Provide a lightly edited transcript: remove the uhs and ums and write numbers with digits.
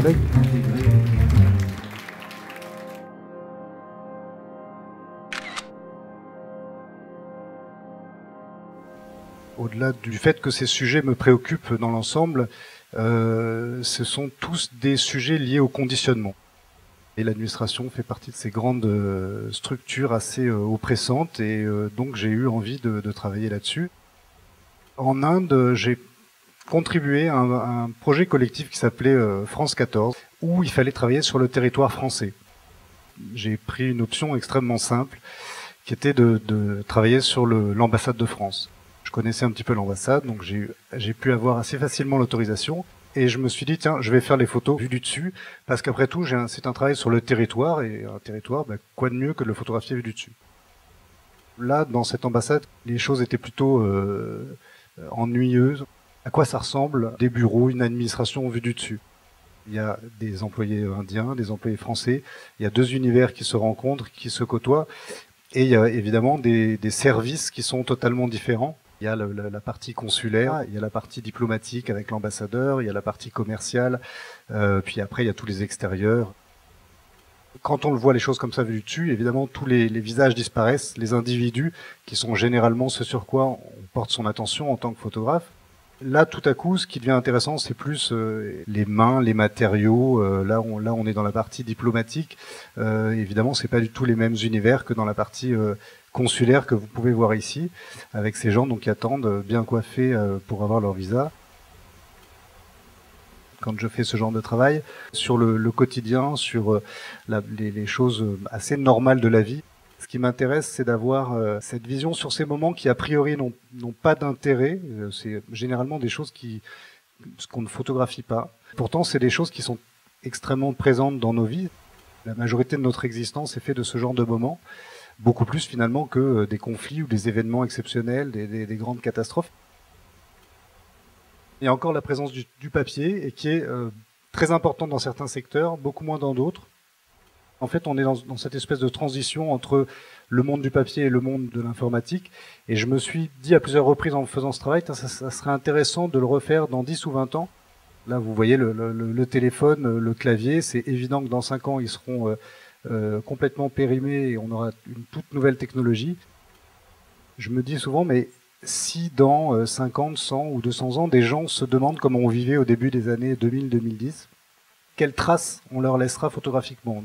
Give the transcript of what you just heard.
collègues. Au-delà du fait que ces sujets me préoccupent dans l'ensemble, ce sont tous des sujets liés au conditionnement. Et l'administration fait partie de ces grandes structures assez oppressantes, et donc j'ai eu envie de travailler là-dessus. En Inde, j'ai contribué à un projet collectif qui s'appelait France 14, où il fallait travailler sur le territoire français. J'ai pris une option extrêmement simple, qui était de travailler sur l'ambassade de France. Je connaissais un petit peu l'ambassade, donc j'ai pu avoir assez facilement l'autorisation. Et je me suis dit, tiens, je vais faire les photos vues du dessus, parce qu'après tout, c'est un travail sur le territoire, et un territoire, quoi de mieux que de le photographier vu du dessus. Là, dans cette ambassade, les choses étaient plutôt ennuyeuses. À quoi ça ressemble des bureaux, une administration vue du dessus? Il y a des employés indiens, des employés français, il y a deux univers qui se rencontrent, qui se côtoient, et il y a évidemment des services qui sont totalement différents. Il y a la partie consulaire, il y a la partie diplomatique avec l'ambassadeur, il y a la partie commerciale, puis après il y a tous les extérieurs. Quand on le voit les choses comme ça vues du dessus, évidemment tous les visages disparaissent, les individus qui sont généralement ce sur quoi on porte son attention en tant que photographe. Là, tout à coup, ce qui devient intéressant, c'est plus les mains, les matériaux. Là, on est dans la partie diplomatique. Évidemment, c'est pas du tout les mêmes univers que dans la partie consulaire que vous pouvez voir ici, avec ces gens donc qui attendent bien coiffés pour avoir leur visa. Quand je fais ce genre de travail, sur le quotidien, sur les choses assez normales de la vie, ce qui m'intéresse, c'est d'avoir cette vision sur ces moments qui, a priori, n'ont pas d'intérêt. C'est généralement des choses qu'on ne photographie pas. Pourtant, c'est des choses qui sont extrêmement présentes dans nos vies. La majorité de notre existence est faite de ce genre de moments, beaucoup plus finalement que des conflits ou des événements exceptionnels, des grandes catastrophes. Il y a encore la présence du papier, et qui est très importante dans certains secteurs, beaucoup moins dans d'autres. En fait, on est dans cette espèce de transition entre le monde du papier et le monde de l'informatique. Et je me suis dit à plusieurs reprises en faisant ce travail, ça serait intéressant de le refaire dans 10 ou 20 ans. Là, vous voyez le téléphone, le clavier. C'est évident que dans 5 ans, ils seront complètement périmés et on aura une toute nouvelle technologie. Je me dis souvent, mais si dans 50, 100 ou 200 ans, des gens se demandent comment on vivait au début des années 2000-2010, quelles traces on leur laissera photographiquement ?